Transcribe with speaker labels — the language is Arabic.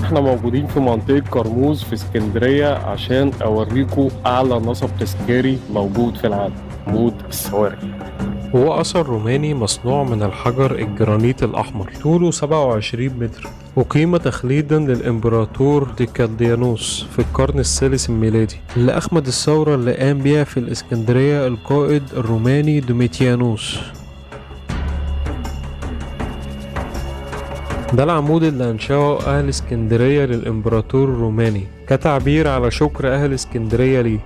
Speaker 1: احنا موجودين في منطقة كرموز في اسكندرية عشان اوريكم اعلى نصب تذكاري موجود في العالم، عمود الصواري.
Speaker 2: هو أثر روماني مصنوع من الحجر الجرانيت الأحمر، طوله 27 متر، وقيمة تخليدا للإمبراطور ديكاديانوس في القرن الثالث الميلادي، اللي أخمد الثورة اللي قام بيها في الإسكندرية القائد الروماني دوميتيانوس. ده العمود اللي أنشأه أهل اسكندرية للإمبراطور الروماني كتعبير على شكر أهل اسكندرية ليه.